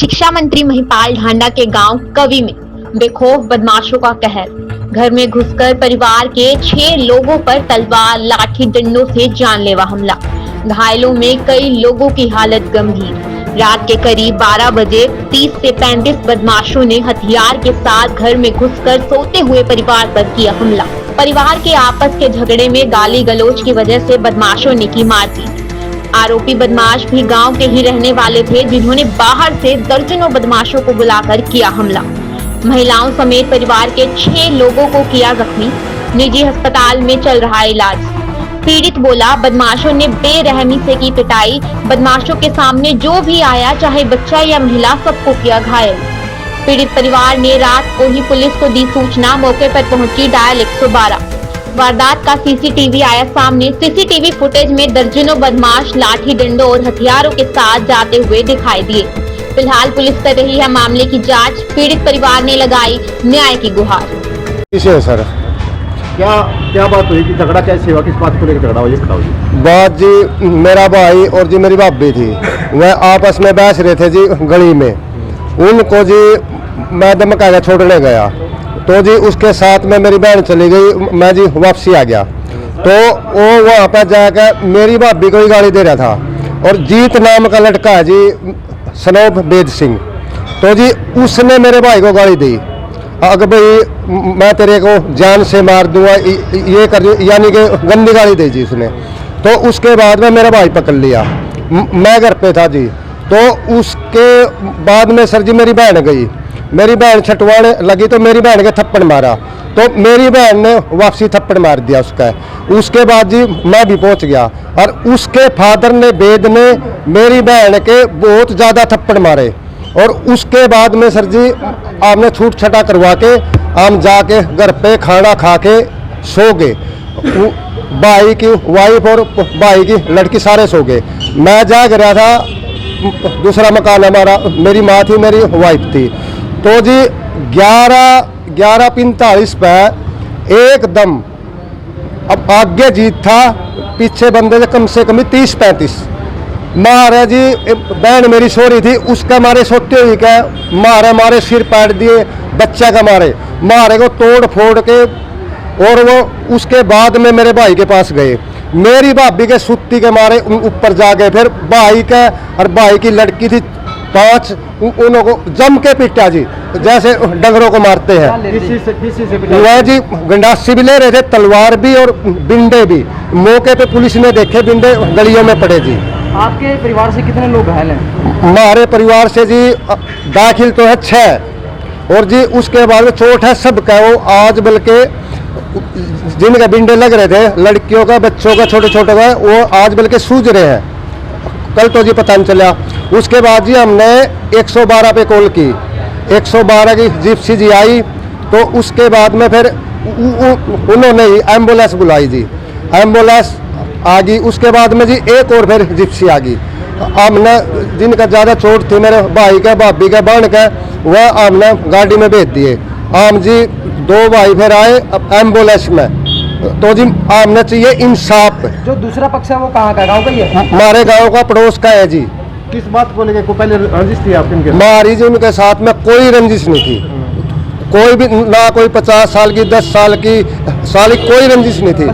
शिक्षा मंत्री महिपाल ढांडा के गांव कवि में बेखौफ बदमाशों का कहर। घर में घुसकर परिवार के 6 लोगों पर तलवार लाठी डंडों से जानलेवा हमला। घायलों में कई लोगों की हालत गंभीर। रात के करीब 12 बजे 30 से 35 बदमाशों ने हथियार के साथ घर में घुसकर सोते हुए परिवार पर किया हमला। परिवार के आपस के झगड़े में गाली गलौज की वजह से बदमाशों ने की मारपीट। आरोपी बदमाश भी गांव के ही रहने वाले थे, जिन्होंने बाहर से दर्जनों बदमाशों को बुलाकर किया हमला। महिलाओं समेत परिवार के 6 लोगों को किया जख्मी। निजी अस्पताल में चल रहा इलाज। पीड़ित बोला, बदमाशों ने बेरहमी से की पिटाई। बदमाशों के सामने जो भी आया, चाहे बच्चा या महिला, सबको किया घायल। पीड़ित परिवार ने रात को ही पुलिस को दी सूचना। मौके पर पहुंची डायल 112। वारदात का सीसीटीवी आया सामने। सीसीटीवी फुटेज में दर्जनों बदमाश लाठी डंडों और हथियारों के साथ जाते हुए दिखाई दिए। फिलहाल पुलिस कर रही है मामले की जांच। पीड़ित परिवार ने लगाई न्याय की गुहार। किसे सर क्या बात हुई कि झगड़ा कैसे हुआ, किस बात को लेकर झगड़ा हुआ, ये बताओ जी। बात जी, मेरा भाई और जी मेरी भाभी थी, वह आपस में बहस रहे थे जी गली में। उनको जी मैं धमका के छोड़ने गया तो जी उसके साथ में मेरी बहन चली गई, मैं जी वापसी आ गया तो वो वहाँ पर जाकर मेरी भाभी को ही गाली दे रहा था। और जीत नाम का लड़का है जी, सनोब बेद सिंह, तो जी उसने मेरे भाई को गाली दी, अगर भाई मैं तेरे को जान से मार दूंगा, ये कर, यानी कि गंदी गाली दी जी उसने। तो उसके बाद में मेरा भाई पकड़ लिया, मैं घर पे था जी। तो उसके बाद में सर जी मेरी बहन गई, मेरी बहन छटवाने लगी तो मेरी बहन के थप्पड़ मारा, तो मेरी बहन ने वापसी थप्पड़ मार दिया उसका। उसके बाद जी मैं भी पहुंच गया और उसके फादर ने बेद ने मेरी बहन के बहुत ज़्यादा थप्पड़ मारे। और उसके बाद में सर जी आपने छूट छटा करवा के हम जाके घर पे खाना खा के सो गए। भाई की वाइफ और भाई की लड़की सारे सो गए। मैं जाग रहा था, दूसरा मकान हमारा, मेरी माँ थी, मेरी वाइफ थी। तो जी 11:45 पर एकदम, अब आगे जीत था, पीछे बंदे थे कम से कम 30-35। मारे जी बहन मेरी सो रही थी, उसका मारे सोते हुए क्या मारे सिर पाट दिए, बच्चा का मारे को तोड़ फोड़ के। और वो उसके बाद में मेरे भाई के पास गए, मेरी भाभी के सुत्ती के मारे ऊपर जा गए। फिर भाई का और भाई की लड़की थी 5, उन्हों को जम के पीटा जी, जैसे डंगरों को मारते हैं। वह जी गंडासी भी ले रहे थे, तलवार भी और बिंडे भी। मौके पे पुलिस ने देखे, बिंडे गलियों में पड़े जी। आपके परिवार से कितने लोग घायल हैं? हमारे परिवार से जी दाखिल तो है 6, और जी उसके बाद चोट है सबका। वो आज बल्कि जिनके बिंडे लग रहे थे, लड़कियों का, बच्चों का, छोटे छोटे का, वो आज बल्कि सूझ रहे हैं। कल तो जी पता नहीं चला। उसके बाद जी हमने 112 पे कॉल की, 112 की जिप्सी जी आई। तो उसके बाद में फिर उन्होंने ही एम्बुलेंस बुलाई जी, एम्बुलेंस आ गई। उसके बाद में जी एक और फिर जिप्सी आ गई। हमने जिनका ज़्यादा चोट थी, मेरे भाई का, भाभी का, बहन का, वह हमने गाड़ी में भेज दिए। हम जी 2 भाई फिर आए एम्बुलेंस में। तो जी हमने चाहिए इंसाफ। जो दूसरा पक्ष है वो कहाँ का, गाँव का ही है? हमारे गाँव का, पड़ोस का है जी। किस बात को लेकर, पहले रंजिश थी आपके? हमारी जी उनके साथ में कोई रंजिश नहीं थी, कोई भी ना, कोई 50 साल की, 10 साल की कोई रंजिश नहीं थी।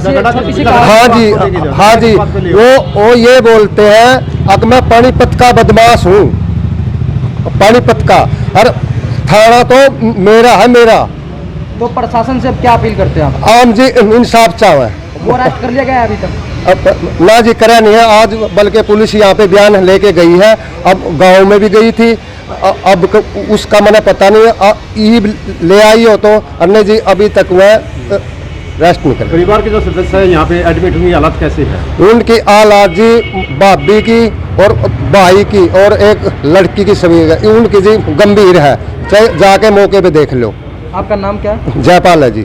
हाँ जी, वो ये बोलते हैं अब मैं पानीपत का बदमाश हूँ, पानीपत का, और थाना तो मेरा है, मेरा। तो प्रशासन से अब क्या अपील करते हैं आप? आम जी इंसाफ चाहे। वो अरेस्ट कर लिया गया है अभी तक? अब ना जी करा नहीं है, आज बल्कि पुलिस यहाँ पे बयान लेके गई है, अब गांव में भी गई थी। अब उसका मैंने पता नहीं, ईब ले आई हो तो, अन्य जी अभी तक वह रेस्ट नहीं कर। परिवार के जो सदस्य है यहाँ पे एडमिट हुई, हालत कैसे है उनकी? हालत जी भाभी की और भाई की और एक लड़की की सभी उनकी जी गंभीर है, चाहे जाके मौके पे देख लो। आपका नाम क्या है? जयपाल है जी।